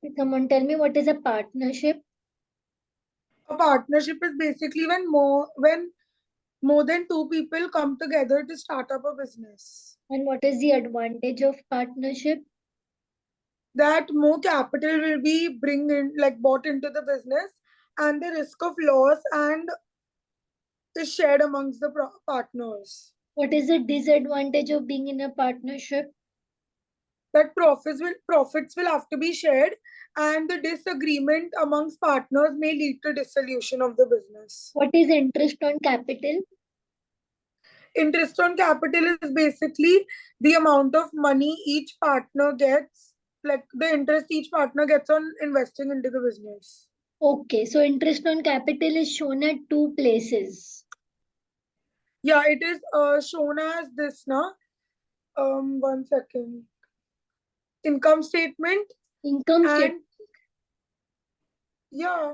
Okay, come on, tell me what is a partnership A partnership is basically when more than two people come together to start up a business. and what is the advantage of partnership? That more capital will be bought into the business, and the risk of loss and is shared amongst the partners. What is the disadvantage of being in a partnership? That profits will have to be shared, and the disagreement amongst partners may lead to dissolution of the business. What is interest on capital? Interest on capital is basically the amount of money each partner gets, like the interest each partner gets on investing into the business. Okay, so interest on capital is shown at two places. Yeah, it is shown as this now. 1 second. Income statement Income and statement. yeah,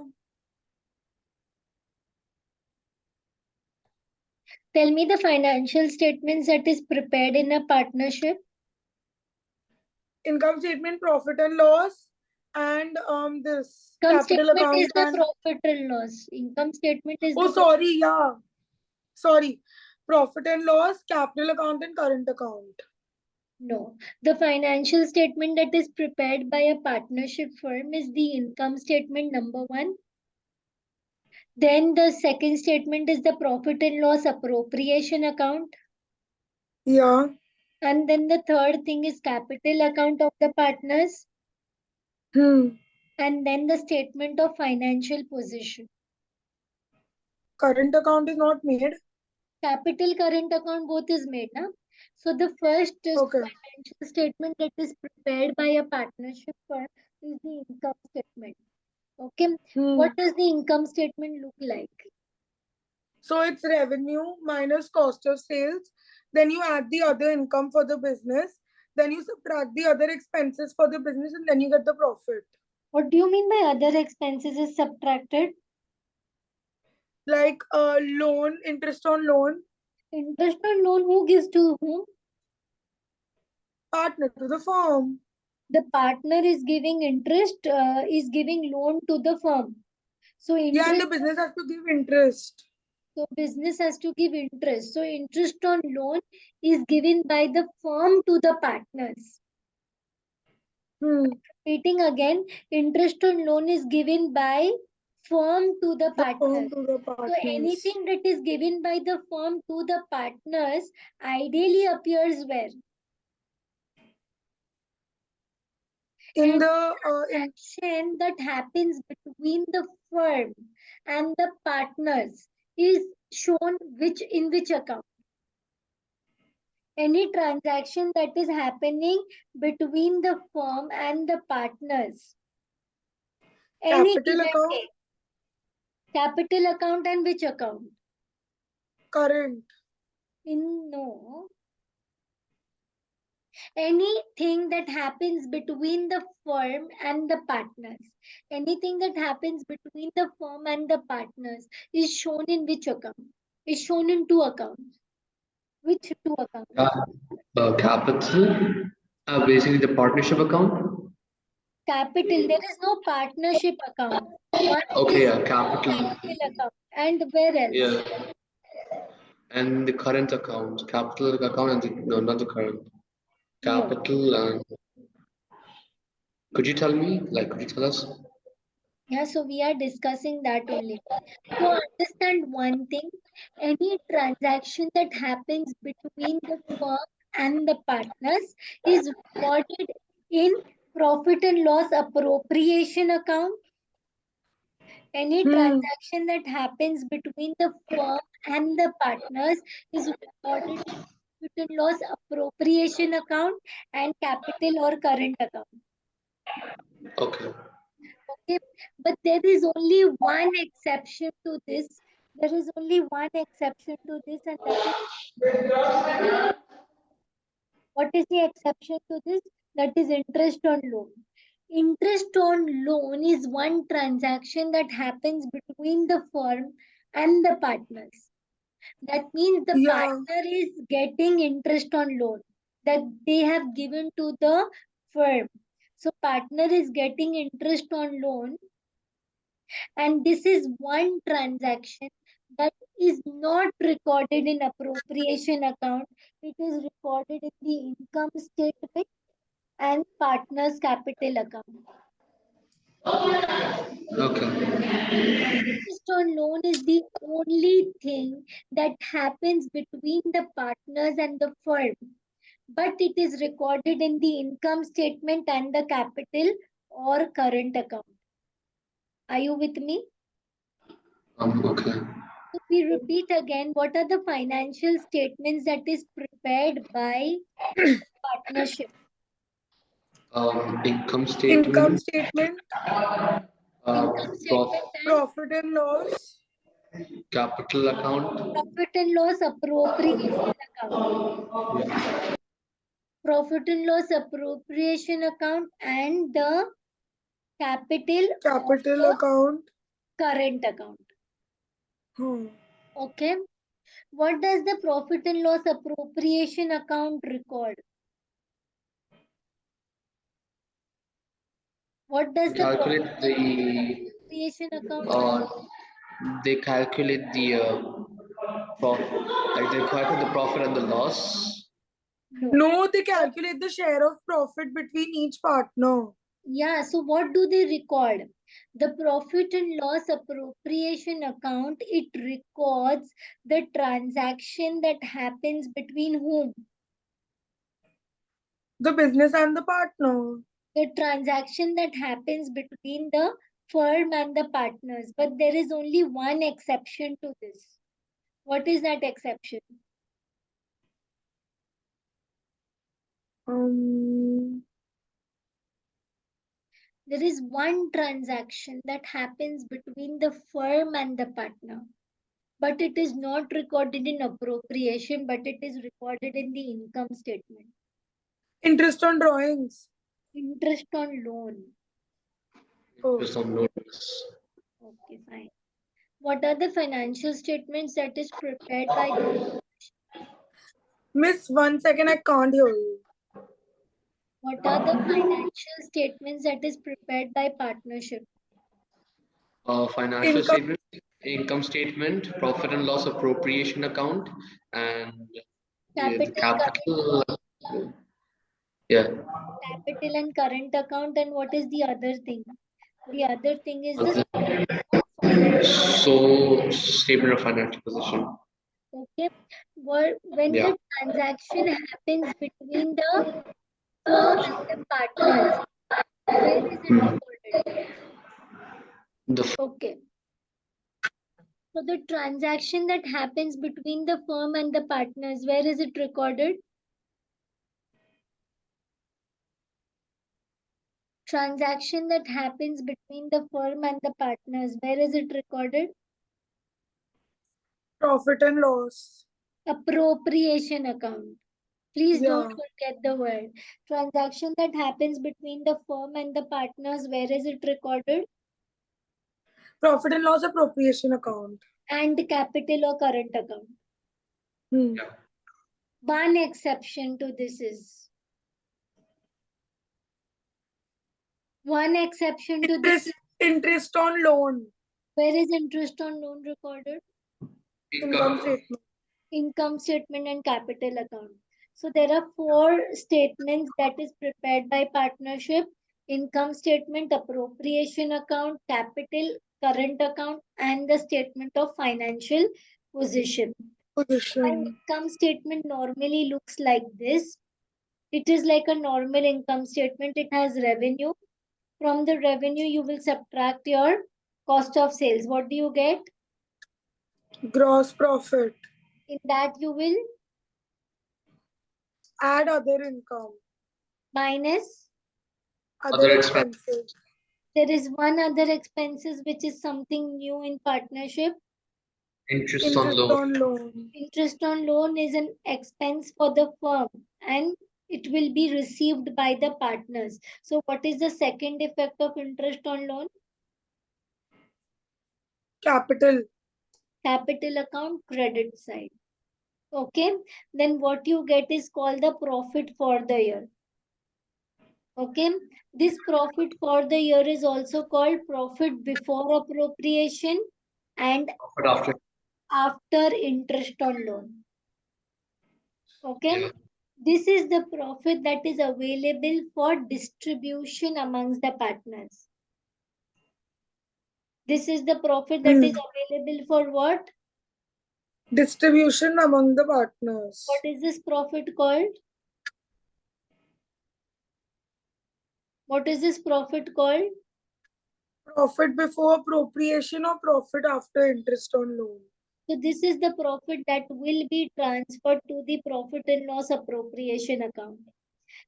Tell me the financial statements that is prepared in a partnership. income statement, profit and loss, and this Income capital statement is account the and profit and loss. Income statement is oh the sorry, yeah, sorry, profit and loss, capital account and current account. no. The financial statement that is prepared by a partnership firm is the income statement number one. Then the second statement is the profit and loss appropriation account. Yeah. And then the third thing is capital account of the partners. Hmm. And then the statement of financial position. Current account is not made. Capital current account both is made. Huh? So the first Okay. financial statement that is prepared by a partnership firm is the income statement. Okay. Hmm. What does the income statement look like? So it's revenue minus cost of sales. Then you add the other income for the business. Then you subtract the other expenses for the business, and then you get the profit. What do you mean by other expenses is subtracted? Like loan, interest on loan, Interest on loan, who gives to whom? partner to the firm. The partner is giving interest, is giving loan to the firm. So Yeah, and the interest, business has to give interest. so business has to give interest. So interest on loan is given by the firm to the partners. Hmm. Repeating again, interest on loan is given by firm to the The partners. firm to the So partners. anything that is given by the firm to the partners ideally appears where? In And the transaction that happens between the firm and the partners is shown in which account? Any transaction that is happening between the firm and the partners. Any capital given account, day. Capital account and which account? current. No. Anything that happens between the firm and the partners. Anything that happens between the firm and the partners is shown in which account? Is shown in two accounts. Which two accounts? Capital, basically the partnership account. Capital. There is no partnership account. One Okay, is yeah, capital. capital account. And where else? Yeah, and the current account, capital account, and no, not the current. No. Capital and could you tell me? Like, could you tell us? Yeah, so we are discussing that only. So understand one thing, any transaction that happens between the firm and the partners is recorded in profit and loss appropriation account. Any Hmm. transaction that happens between the firm and the partners is recorded in profit and loss appropriation account and capital or current account. Okay. Okay, but there is only one exception to this. There is only one exception to this, and that is what is the exception to this? That is interest on loan. Interest on loan is one transaction that happens between the firm and the partners. That means the Yeah. partner is getting interest on loan that they have given to the firm. So partner is getting interest on loan, and this is one transaction that is not recorded in appropriation account. It is recorded in the income statement and partner's capital account. Okay. Interest on loan is the only thing that happens between the partners and the firm, but it is recorded in the income statement and the capital or current account. Are you with me? Okay. So we repeat again, what are the financial statements that is prepared by partnership? Income Income statement, statement, Income prof, statement and profit and loss, capital account. profit and loss appropriation account. Yeah. Profit and loss appropriation account and the capital of capital the account. current account. Hmm. Okay. What does the profit and loss appropriation account record? What does the Calculate profit and loss the appropriation account uh, record? they calculate the profit, like they calculate the profit and the loss. No. No, they calculate the share of profit between each partner. Yeah, so what do they record? The profit and loss appropriation account, it records the transaction that happens between whom? The business and the partner. The transaction that happens between the firm and the partners. But there is only one exception to this. What is that exception? Um, There is one transaction that happens between the firm and the partner, but it is not recorded in appropriation, but it is recorded in the income statement. interest on drawings. Interest on loan. Oh, Interest on loans. Okay, fine. What are the financial statements that is prepared by the Miss, 1 second, I can't hear you. what are the financial statements that is prepared by partnership? Financial Income, statement, income statement, profit and loss appropriation account, and yeah, the Capital, capital. Yeah. capital and current account, and what is the other thing? The other thing is the Okay. statement of financial. So statement of financial position. Okay. When Yeah. the transaction happens between the firm and the partners, where is it Hmm. recorded? The Okay. So the transaction that happens between the firm and the partners, where is it recorded? Transaction that happens between the firm and the partners, where is it recorded? profit and loss. Appropriation account. Please don't Yeah, forget the word. Transaction that happens between the firm and the partners, where is it recorded? profit and loss appropriation account. And capital or current account. Hmm. yeah. One exception to this is one exception to this is Interest on loan. where is interest on loan recorded? Income Income. statement. Income statement and capital account. So there are four statements that is prepared by partnership: income statement, appropriation account, capital, current account, and the statement of financial position. An Position. income statement normally looks like this. It is like a normal income statement. It has revenue. From the revenue, you will subtract your cost of sales. What do you get? Gross profit. In that, you will Add other income. minus. Other Other expense. expenses. There is one other expenses which is something new in partnership. Interest on Interest loan. on loan. Interest on loan is an expense for the firm and it will be received by the partners. So what is the second effect of interest on loan? Capital. Capital account credit side. Okay. Then what you get is called the profit for the year. Okay, this profit for the year is also called profit before appropriation and But after, after interest on loan. Okay, yeah. this is the profit that is available for distribution amongst the partners. This is the profit that is available for what? Distribution among the What partners. is this profit called? What is this profit called? Profit before appropriation or profit after interest on loan. So this is the profit that will be transferred to the profit and loss appropriation account.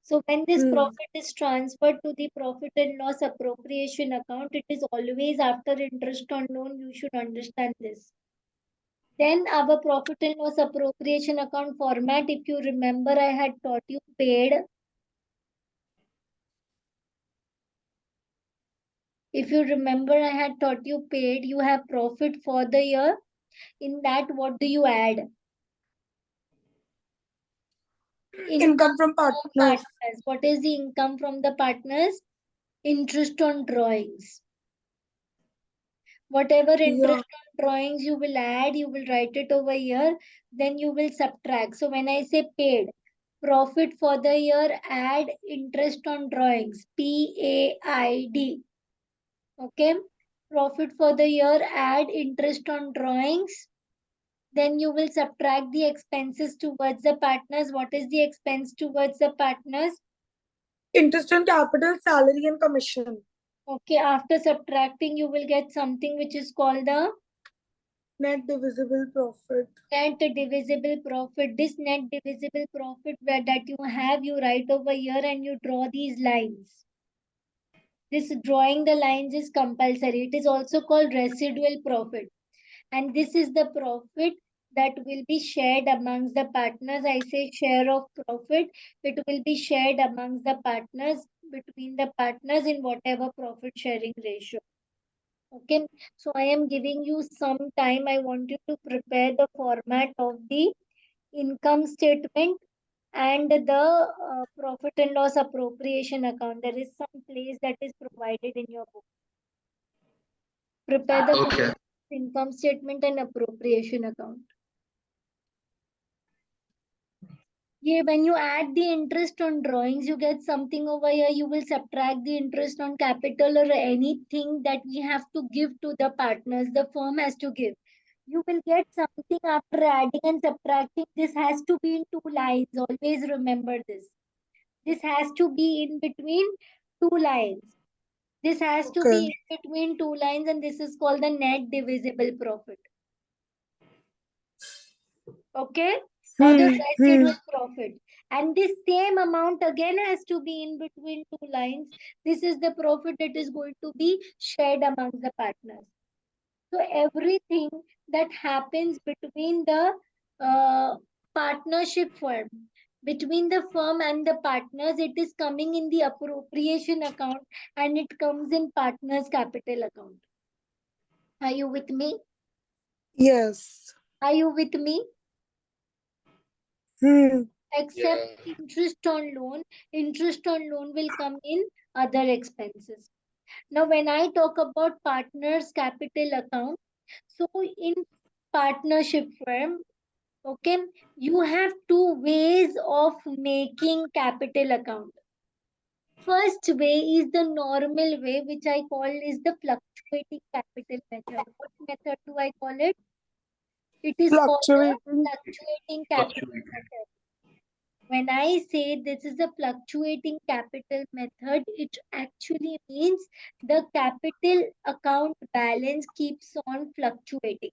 So when this profit is transferred to the profit and loss appropriation account, it is always after interest on loan. You should understand this. Then our profit and loss appropriation account format, if you remember, I had taught you paid. If you remember, I had taught you paid. You have profit for the year. In that, what do you add? Income Income from from partners. partners. What is the income from the partners? Interest on drawings. Whatever Yeah. interest on drawings you will add, you will write it over here, then you will subtract. So when I say paid, profit for the year, add interest on drawings, PAID. Okay, profit for the year, add interest on drawings. Then you will subtract the expenses towards the partners. What is the expense towards the partners? Interest on capital, salary, and commission. Okay, after subtracting, you will get something which is called the Net divisible profit. net divisible profit. This net divisible profit where that you have, you write over here and you draw these lines. This drawing the lines is compulsory. It is also called residual profit. And this is the profit that will be shared amongst the partners. I say share of profit. It will be shared amongst the partners, between the partners in whatever profit sharing ratio. Okay, so I am giving you some time. I want you to prepare the format of the income statement and the profit and loss appropriation account. There is some place that is provided in your book. Prepare the Okay. income statement and appropriation account. Yeah, when you add the interest on drawings, you get something over here. You will subtract the interest on capital or anything that we have to give to the partners. The firm has to give. You will get something after adding and subtracting. This has to be in two lines. Always remember this. This has to be in between two lines. This has to Okay. be in between two lines, and this is called the net divisible profit. Okay, or the residual profit. And this same amount again has to be in between two lines. This is the profit that is going to be shared among the partners. So everything that happens between the partnership firm, between the firm and the partners, it is coming in the appropriation account and it comes in partners capital account. Are you with me? Yes. Are you with me? Except Yeah. interest on loan will come in other expenses. Now, when I talk about partners capital account, so in partnership firm, okay, you have two ways of making capital account. First way is the normal way, which I call is the fluctuating capital method. What method do I call it? It is called the Fluctuating. fluctuating capital Fluctuating. method. When I say this is a fluctuating capital method, it actually means the capital account balance keeps on fluctuating.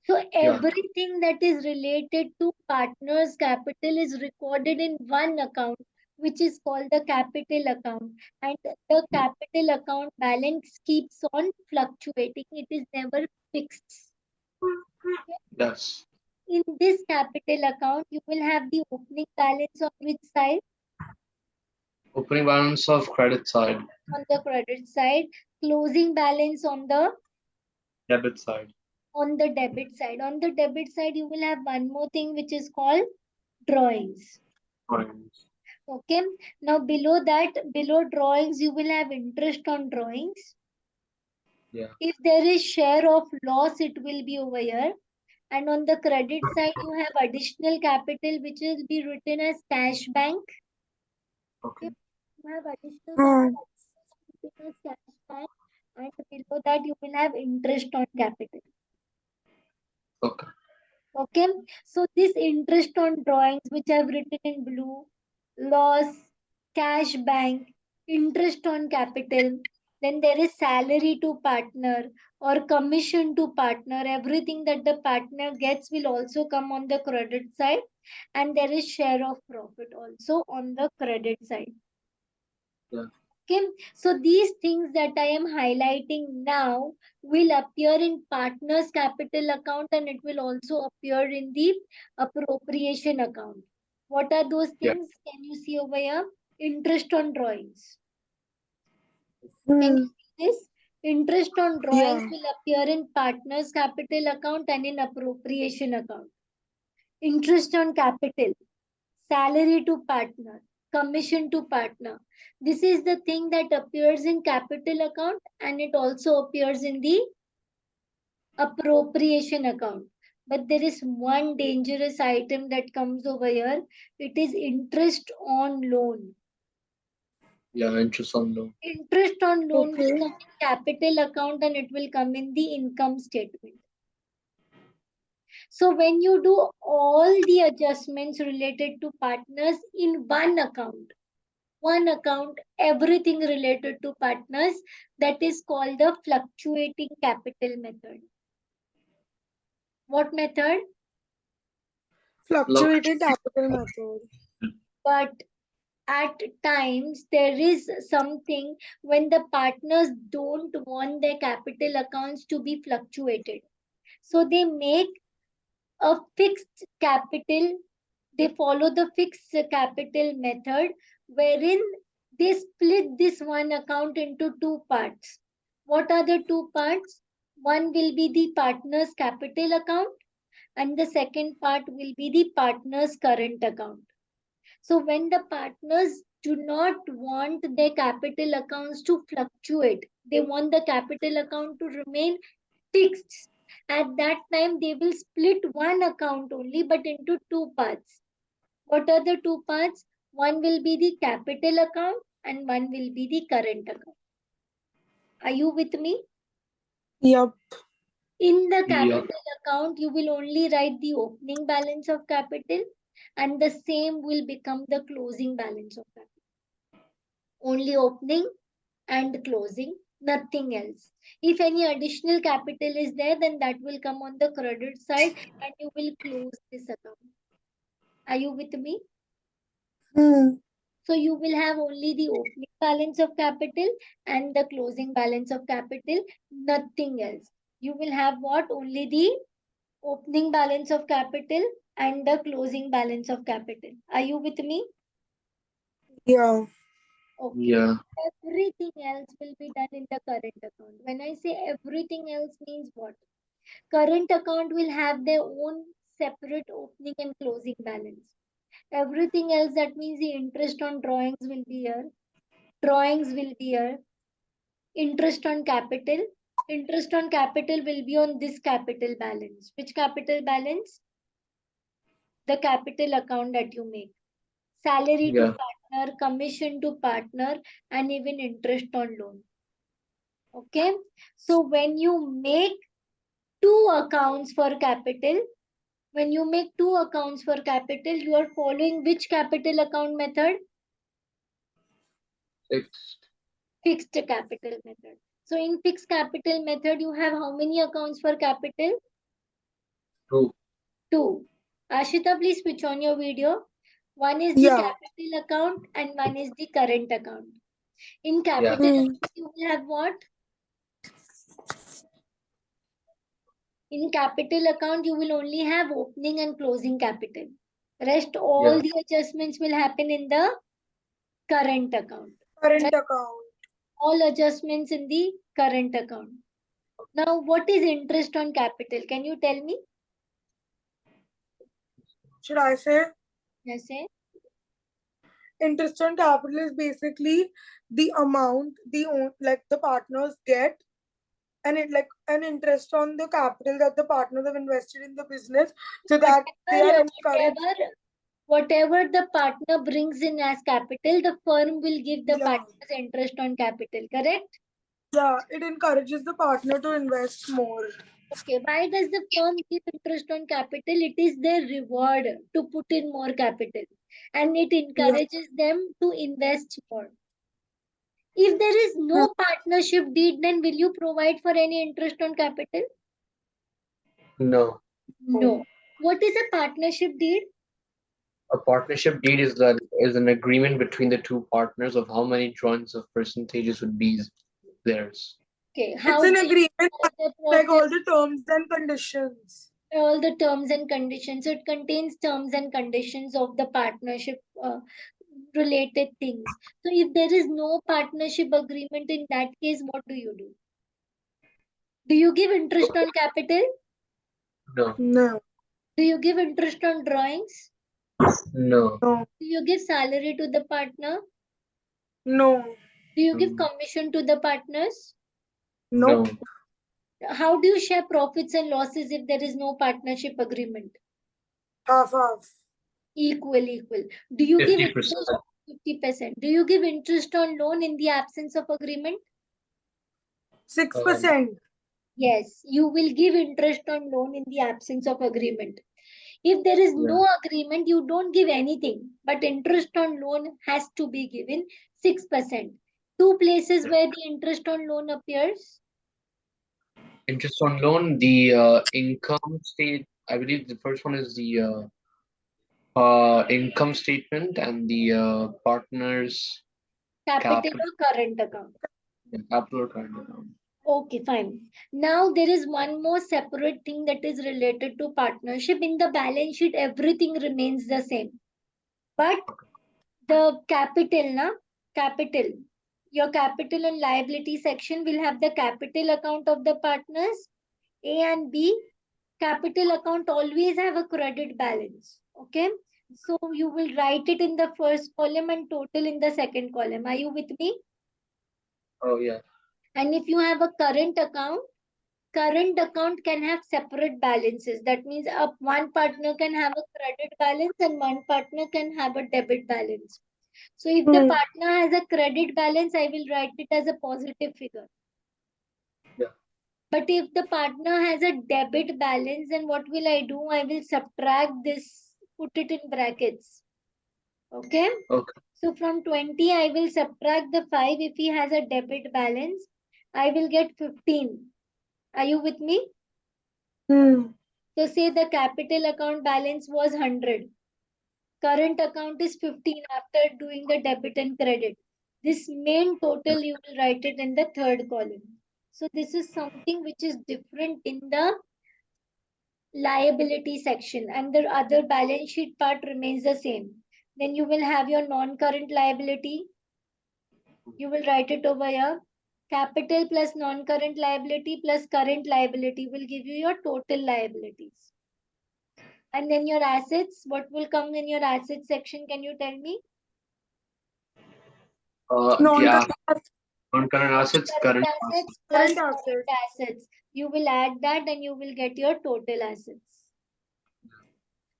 So Yeah. everything that is related to partners' capital is recorded in one account, which is called the capital account. And the capital account balance keeps on fluctuating. It is never fixed. Yes. In this capital account, you will have the opening balance on which side? Opening balance of credit side, On the credit side, closing balance debit side. on the debit side. On the debit side, you will have one more thing which is called drawings. Coins. Okay. Now below that, below drawings, you will have interest on drawings. Yeah. If there is share of loss, it will be over here. And on the credit side, you have additional capital, which will be written as cash bank. Okay. Okay. You have additional Hmm. capital written as cash bank. And below that, you will have interest on capital. Okay. Okay. So this interest on drawings, which I've written in blue, loss, cash bank, interest on capital. Then there is salary to partner or commission to partner. Everything that the partner gets will also come on the credit side. And there is share of profit also on the credit side. Yeah. Okay, so these things that I am highlighting now will appear in partners capital account and it will also appear in the appropriation account. What are those Yeah. things? Can you see over here? Interest on drawings. Can Hmm. you see this? Interest on drawings Yeah. will appear in partners capital account and in appropriation account. Interest on capital, salary to partner, commission to partner. This is the thing that appears in capital account and it also appears in the appropriation account. But there is one dangerous item that comes over here. It is interest on loan. Yeah. Interest on loan. Interest on loan will Okay. come in capital account and it will come in the income statement. So when you do all the adjustments related to partners in one account, everything related to partners, that is called the fluctuating capital method. What method? Fluctuating capital method. But at times there is something when the partners don't want their capital accounts to be fluctuated. So they make a fixed capital, they follow the fixed capital method wherein they split this one account into two parts. What are the two parts? One will be the partner's capital account and the second part will be the partner's current account. So when the partners do not want their capital accounts to fluctuate, they want the capital account to remain fixed. At that time, they will split one account only, but into two parts. What are the two parts? One will be the capital account and one will be the current account. Are you with me? Yep. In the Yeah. capital account, you will only write the opening balance of capital and the same will become the closing balance of capital. Only opening and closing, nothing else. If any additional capital is there, then that will come on the credit side and you will close this account. Are you with me? Hmm. So you will have only the opening balance of capital and the closing balance of capital, nothing else. You will have what? Only the opening balance of capital and the closing balance of capital. Are you with me? Yeah. Okay. Yeah. Everything else will be done in the current account. When I say everything else means what? Current account will have their own separate opening and closing balance. Everything else, that means the interest on drawings will be here. Drawings will be here. Interest on capital. Interest on capital will be on this capital balance. Which capital balance? The capital account that you make. Salary to Yeah. partner, commission to partner, and even interest on loan. Okay. So when you make two accounts for capital, when you make two accounts for capital, you are following which capital account method? Fixed. Fixed capital method. So in fixed capital method, you have how many accounts for capital? True. Two. Ashita, please switch on your video. One is the Yeah. capital account and one is the current account. In Yeah. capital Hmm. account, you will have what? In capital account, you will only have opening and closing capital. Rest, all Yeah. the adjustments will happen in the current account. Current Right? account. All adjustments in the current account. Now, what is interest on capital? Can you tell me? Should I say? Yes, eh? interest on capital is basically the amount the partners get, and it like an interest on the capital that the partners have invested in the business, so that they are Whatever, encouraged. whatever the partner brings in as capital, the firm will give the Yeah, partners interest on capital, correct? yeah, it encourages the partner to invest more. Okay, why does the firm give interest on capital? It is their reward to put in more capital, and it Yeah. encourages them to invest more. If there is Hmm. no partnership deed, then will you provide for any interest on capital? No. No. What is a partnership deed? A partnership deed is an agreement between the two partners of how many joints of percentages would be theirs. Okay, It's how an do you agreement, start the like all process? the terms and conditions. All the terms and conditions. So it contains terms and conditions of the partnership related things. So if there is no partnership agreement in that case, what do you do? Do you give interest on capital? No. No, Do you give interest on drawings? No. no, Do you give salary to the partner? no, Do you give Mm, commission to the partners? nope, no. How do you share profits and losses if there is no partnership agreement? half half, Equal. Do you give 50%. interest 50%? Do you give interest on loan in the absence of agreement? six Um, percent. Yes, you will give interest on loan in the absence of agreement. If there is yeah. no agreement, you don't give anything, but interest on loan has to be given 6%. Two places where the interest on loan appears. Interest on loan, the income state, I believe the first one is the income statement and the partner's Capital capital, or current account. capital or current account. Okay, fine. Now there is one more separate thing that is related to partnership. In the balance sheet, everything remains the same. But the capital, your capital and liability section will have the capital account of the partners, A and B. Capital account always have a credit balance. Okay. So you will write it in the first column and total in the second column. Are you with me? Oh, yeah. And if you have a current account can have separate balances. That means one partner can have a credit balance and one partner can have a debit balance. So if the Hmm. partner has a credit balance, I will write it as a positive figure. Yeah. But if the partner has a debit balance, then what will I do? I will subtract this, put it in brackets. Okay. Okay. So from 20, I will subtract the 5 if he has a debit balance. I will get 15. Are you with me? Hmm. So say the capital account balance was 100. Current account is 15 after doing the debit and credit. This main total you will write it in the third column. So this is something which is different in the liability section, and the other balance sheet part remains the same. Then you will have your non-current liability. You will write it over here. Capital plus non-current liability plus current liability will give you your total liabilities. And then your assets, what will come in your assets section? Can you tell me? The Non-current non-current assets, Current current assets. assets plus current current assets. assets. You will add that and you will get your total assets.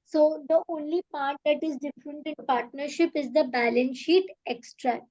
So the only part that is different in partnership is the balance sheet extract.